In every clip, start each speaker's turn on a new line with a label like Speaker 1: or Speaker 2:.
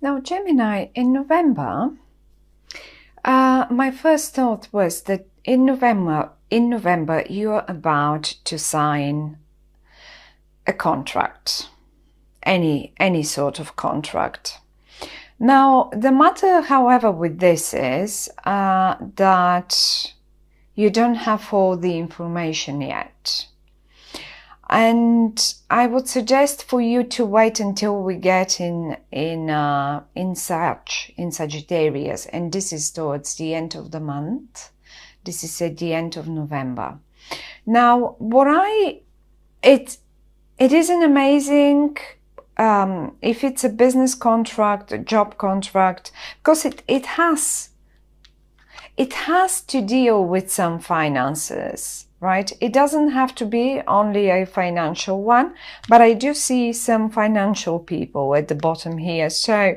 Speaker 1: Now, Gemini, in November, my first thought was that in November, you're about to sign a contract, any sort of contract. Now, the matter, however, with this is that you don't have all the information yet. And I would suggest for you to wait until we get in Sagittarius, and this is towards the end of the month. This is at the end of November. Now, it is an amazing, if it's a business contract, a job contract, because it has to deal with some finances. Right? It doesn't have to be only a financial one, but I do see some financial people at the bottom here. So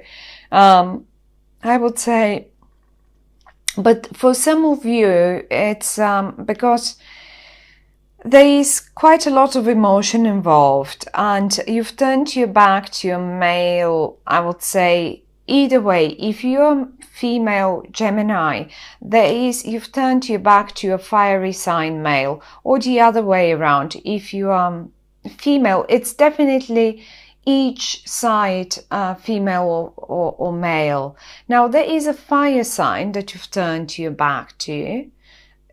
Speaker 1: I would say, but for some of you, it's because there is quite a lot of emotion involved, and you've turned your back to your male, I would say. Either way, if you're female Gemini, you've turned your back to a fiery sign male, or the other way around. If you are female, it's definitely each side, female or male. Now, there is a fire sign that you've turned your back to,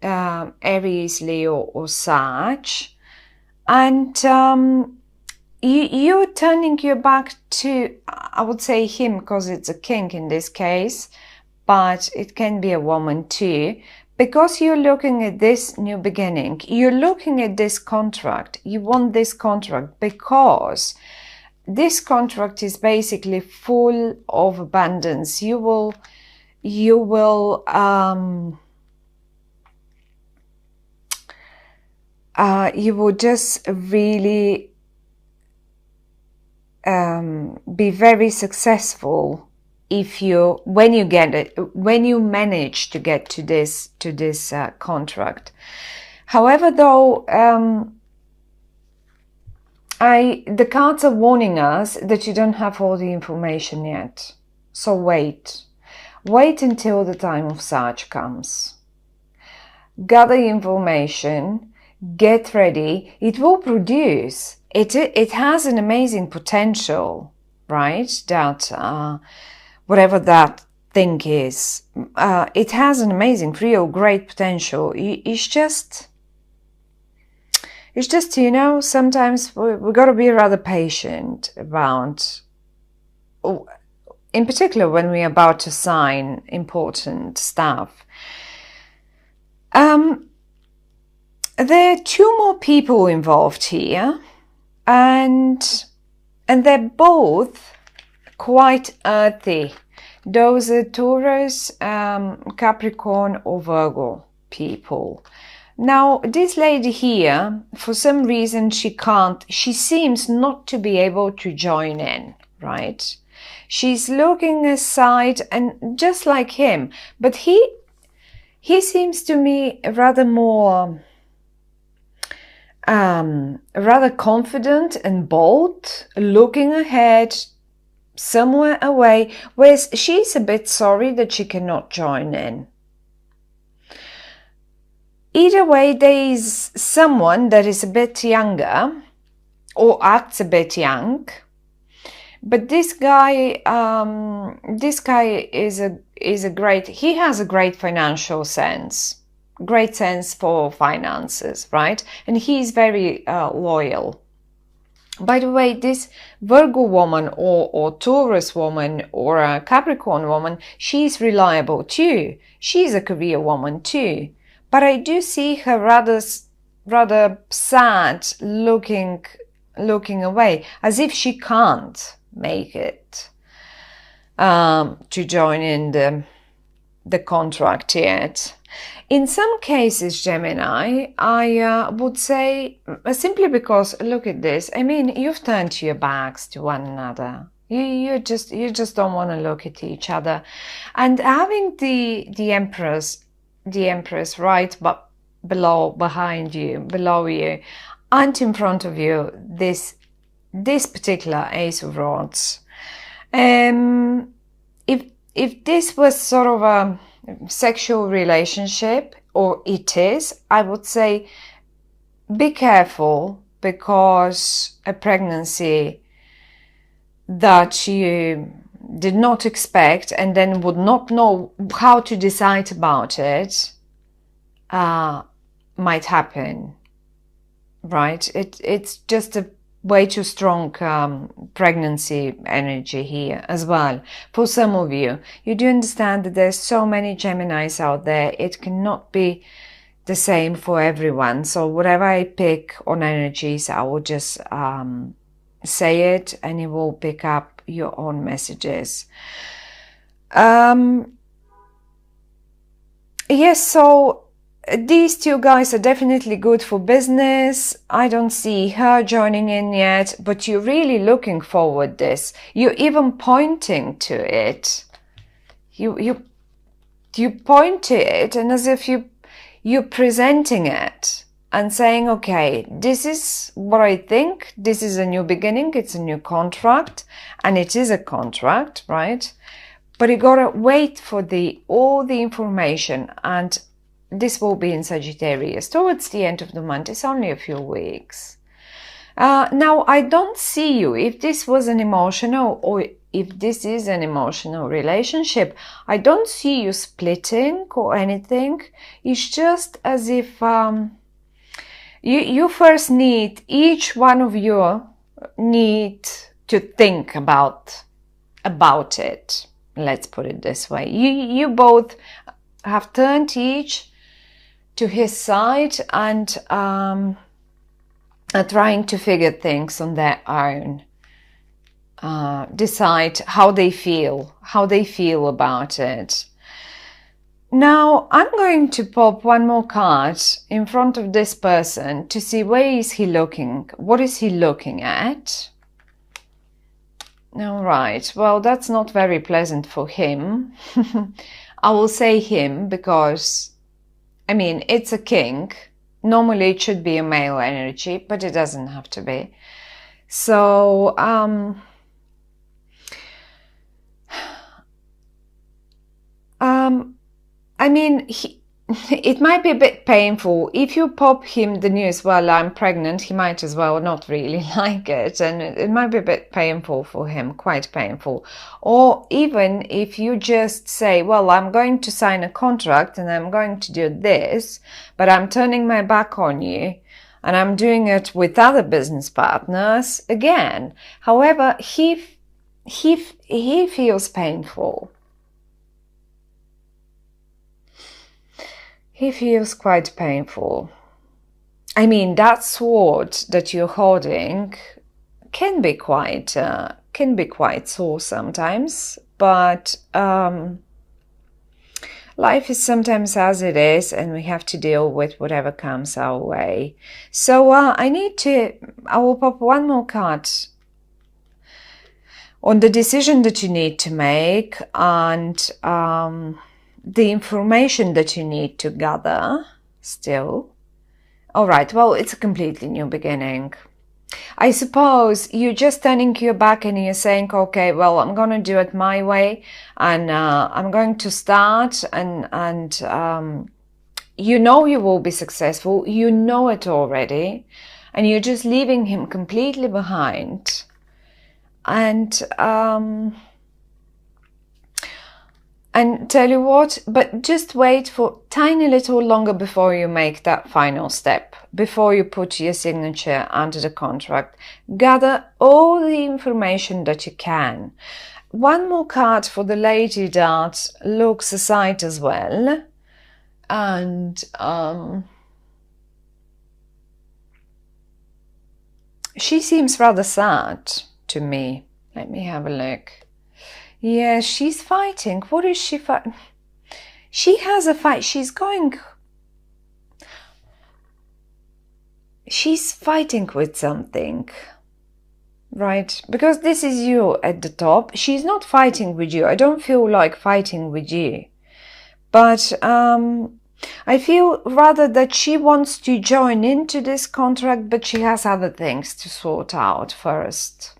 Speaker 1: Aries, Leo, or Sag, and you're turning your back to, I would say him, because it's a king in this case, but it can be a woman too, because you're looking at this new beginning. You're looking at this contract. You want this contract because this contract is basically full of abundance. You will just really be very successful when you manage to get to this contract. However, though, the cards are warning us that you don't have all the information yet. So wait until the time of Sag comes. Gather information, get ready. It will produce. It has an amazing potential, right? That whatever that thing is, it has an amazing, real, great potential. It's just sometimes we got to be rather patient about, in particular when we're about to sign important stuff. There are two more people involved here. And they're both quite earthy. Those are Taurus, Capricorn, or Virgo people. Now, this lady here, for some reason, she seems not to be able to join in, right? She's looking aside, and just like him, but he seems to me rather more rather confident and bold, looking ahead, somewhere away, whereas she's a bit sorry that she cannot join in. Either way, there is someone that is a bit younger or acts a bit young, but this guy is a great, he has a great financial sense. Great sense for finances, right? And he's very loyal. By the way, this Virgo woman or Taurus woman or a Capricorn woman, she's reliable too. She's a career woman too. But I do see her rather sad, looking away, as if she can't make it to join in the contract yet. In some cases, Gemini, I would say, simply because, look at this, I mean, you've turned your backs to one another. You just don't want to look at each other. And having the Empress right behind you, below you, and in front of you, this particular Ace of Rods, if this was sort of a sexual relationship, or it is, I would say be careful, because a pregnancy that you did not expect and then would not know how to decide about it might happen, right? It's just a way too strong pregnancy energy here as well. For some of you, you do understand that there's so many Geminis out there. It cannot be the same for everyone. So whatever I pick on energies, I will just say it, and you will pick up your own messages. Yes, so these two guys are definitely good for business. I don't see her joining in yet, but you're really looking forward this. You're even pointing to it. You point to it, and as if you're presenting it and saying, okay, this is what I think. This is a new beginning. It's a new contract, and it is a contract, right? But you gotta wait for all the information, and this will be in Sagittarius towards the end of the month. It's only a few weeks. Now, I don't see you, if this was an emotional, or if this is an emotional relationship, I don't see you splitting or anything. It's just as if you first need, each one of you need to think about it. Let's put it this way. You both have turned each to his side and are trying to figure things on their own. Decide how they feel about it. Now, I'm going to pop one more card in front of this person to see where is he looking, what is he looking at. All right, well, that's not very pleasant for him. I will say him because, I mean, it's a king. Normally it should be a male energy, but it doesn't have to be. So, I mean, it might be a bit painful. If you pop him the news, well, I'm pregnant, he might as well not really like it. And it might be a bit painful for him, quite painful. Or even if you just say, well, I'm going to sign a contract and I'm going to do this, but I'm turning my back on you and I'm doing it with other business partners again. However, he feels painful. He feels quite painful. I mean, that sword that you're holding can be quite sore sometimes, but life is sometimes as it is, and we have to deal with whatever comes our way. So I will pop one more card on the decision that you need to make, and the information that you need to gather still. All right, well, it's a completely new beginning. I suppose you're just turning your back and you're saying, okay, well, I'm going to do it my way, and I'm going to start, and you know you will be successful. You know it already, and you're just leaving him completely behind. And tell you what, but just wait for tiny little longer before you make that final step, before you put your signature under the contract. Gather all the information that you can. One more card for the lady that looks aside as well. And she seems rather sad to me. Let me have a look. Yeah, she's fighting. What is she fighting? She has a fight. She's fighting with something, right? Because this is you at the top. She's not fighting with you. I don't feel like fighting with you. But I feel rather that she wants to join into this contract, but she has other things to sort out first.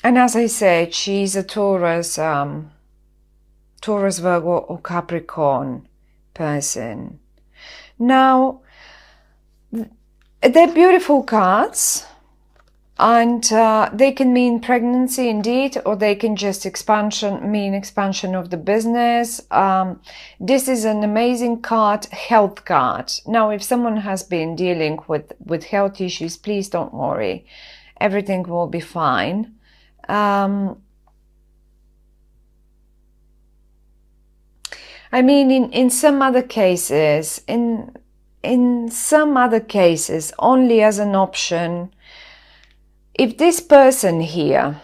Speaker 1: And as I said, she's a Taurus, Taurus, Virgo or Capricorn person. Now, they're beautiful cards, and they can mean pregnancy indeed, or they can just mean expansion of the business. This is an amazing card, health card. Now, if someone has been dealing with health issues, please don't worry. Everything will be fine. I mean, in some other cases, in some other cases, only as an option, if this person here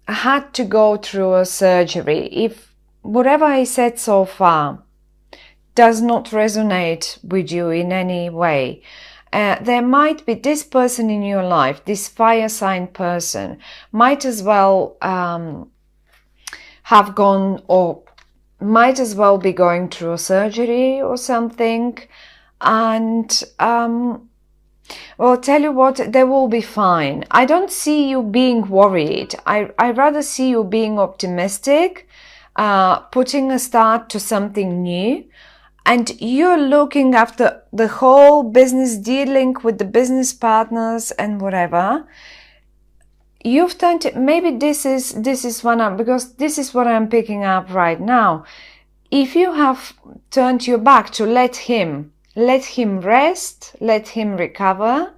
Speaker 1: had to go through a surgery, if whatever I said so far does not resonate with you in any way, there might be this person in your life, this fire sign person, might as well have gone, or might as well be going through a surgery or something. And well, tell you what, they will be fine. I don't see you being worried. I rather see you being optimistic, putting a start to something new. And you're looking after the whole business, dealing with the business partners and whatever. You've turned to, maybe this is one, because this is what I'm picking up right now. If you have turned your back to let him rest, let him recover,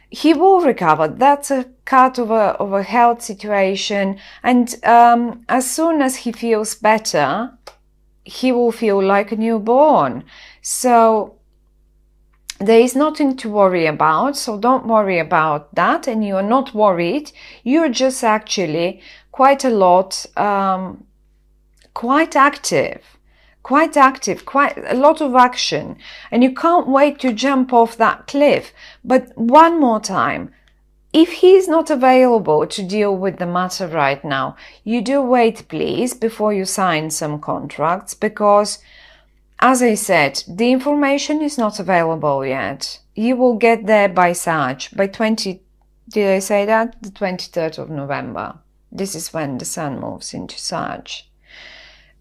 Speaker 1: he will recover. That's a card of a health situation. And as soon as he feels better, he will feel like a newborn. So there is nothing to worry about. So don't worry about that. And you're not worried. You're just actually quite a lot, quite active, quite a lot of action. And you can't wait to jump off that cliff. But one more time, if he's not available to deal with the matter right now, you do wait, please, before you sign some contracts, because, as I said, the information is not available yet. You will get there by Sag, by did I say that? The 23rd of November. This is when the Sun moves into Sag.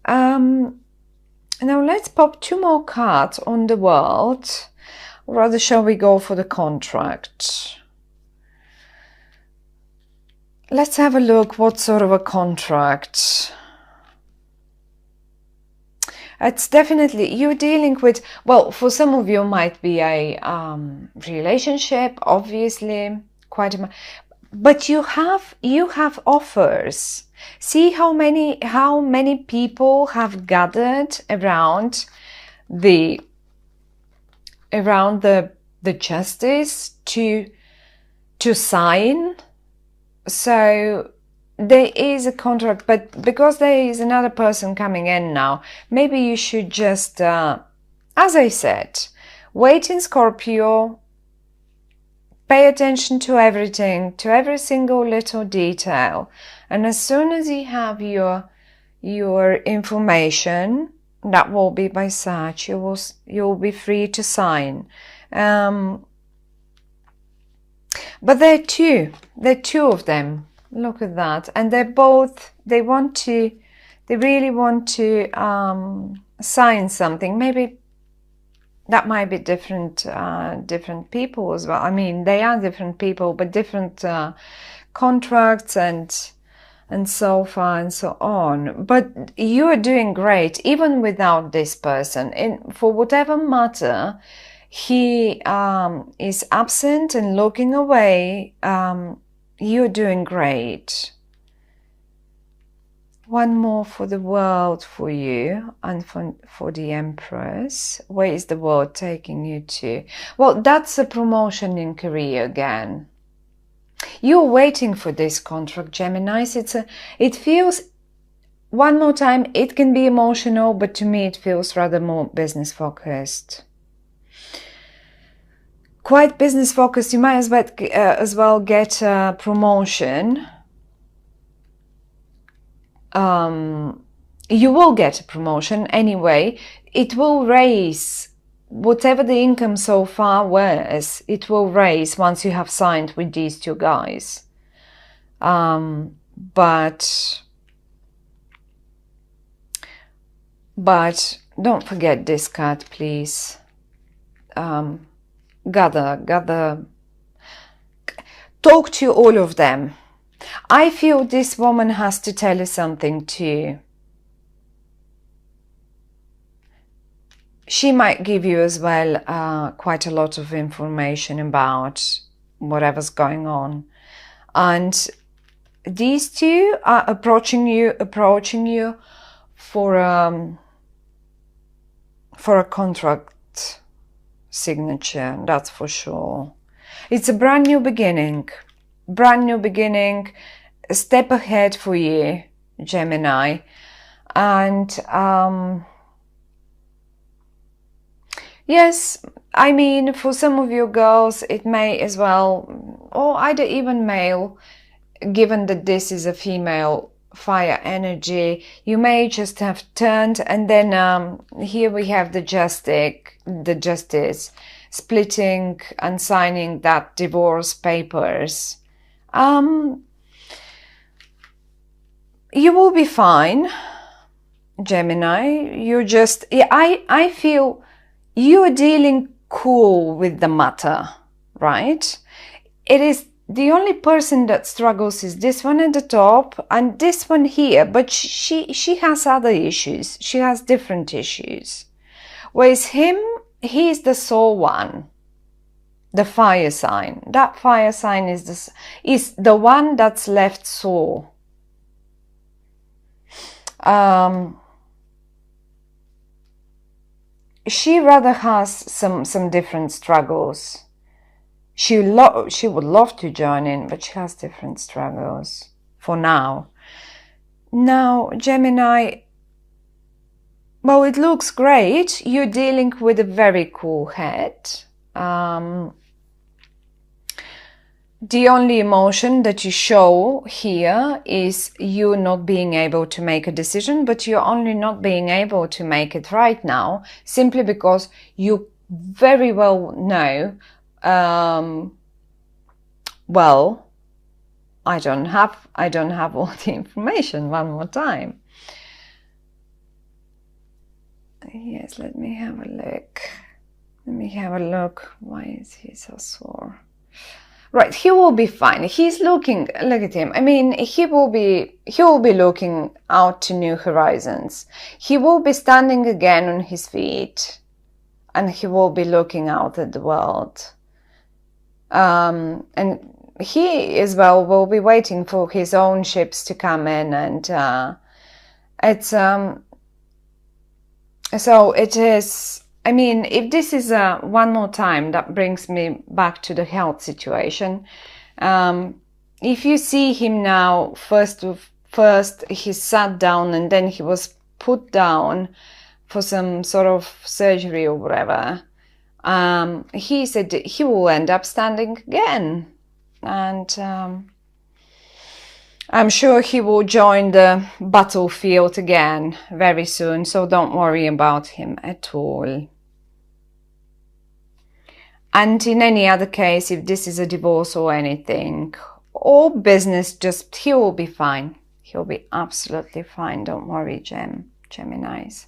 Speaker 1: Now let's pop 2 more cards on the world. Or rather, shall we go for the contract? Let's have a look. What sort of a contract? It's definitely, you're dealing with, well, for some of you might be a relationship, obviously, but you have offers. See how many people have gathered around the justice to sign. So there is a contract, but because there is another person coming in now, maybe you should just, as I said, wait in Scorpio, pay attention to everything, to every single little detail. And as soon as you have your information, that will be by Sag, you'll be free to sign. But there are two of them. Look at that. And they really want to sign something. Maybe that might be different people as well. I mean, they are different people, but different contracts and so far and so on. But you are doing great, even without this person. And for whatever matter he is absent and looking away, you're doing great. One more for the world for you, and for the Empress. Where is the world taking you to? Well, that's a promotion in career again. You're waiting for this contract, Geminis. It feels, one more time, it can be emotional, but to me it feels rather more business focused. Quite business focused. You might as well get a promotion. You will get a promotion anyway. It will raise whatever the income so far was. It will raise once you have signed with these 2 guys. But don't forget this card, please. Gather, talk to all of them. I feel this woman has to tell you something too. She might give you as well quite a lot of information about whatever's going on. And these two are approaching you for a contract signature, that's for sure. It's a brand new beginning, a step ahead for you, Gemini. And yes, I mean, for some of you girls, it may as well, or either even male, given that this is a female fire energy, you may just have turned, and then here we have the justice splitting and signing that divorce papers. You will be fine, Gemini. You just, I feel you're dealing cool with the matter, right? It is the only person that struggles is this one at the top and this one here, but she has other issues. She has different issues. Whereas him, he's the soul one, the fire sign. That fire sign is the one that's left sore. She rather has some different struggles. She would love to join in, but she has different struggles for now. Now, Gemini, well, it looks great. You're dealing with a very cool head. The only emotion that you show here is you not being able to make a decision, but you're only not being able to make it right now simply because you very well know, well, I don't have all the information. One more time. Yes, let me have a look. Why is he so sore? Right, he will be fine. He's looking, look at him. I mean, he will be looking out to new horizons. He will be standing again on his feet, and he will be looking out at the world. And he as well will be waiting for his own ships to come in, and so it is. I mean, if this is one more time, that brings me back to the health situation. If you see him now, first he sat down and then he was put down for some sort of surgery or whatever. He said he will end up standing again, and I'm sure he will join the battlefield again very soon, so don't worry about him at all. And in any other case, if this is a divorce or anything, or business, just he will be fine. He'll be absolutely fine. Don't worry, Geminis.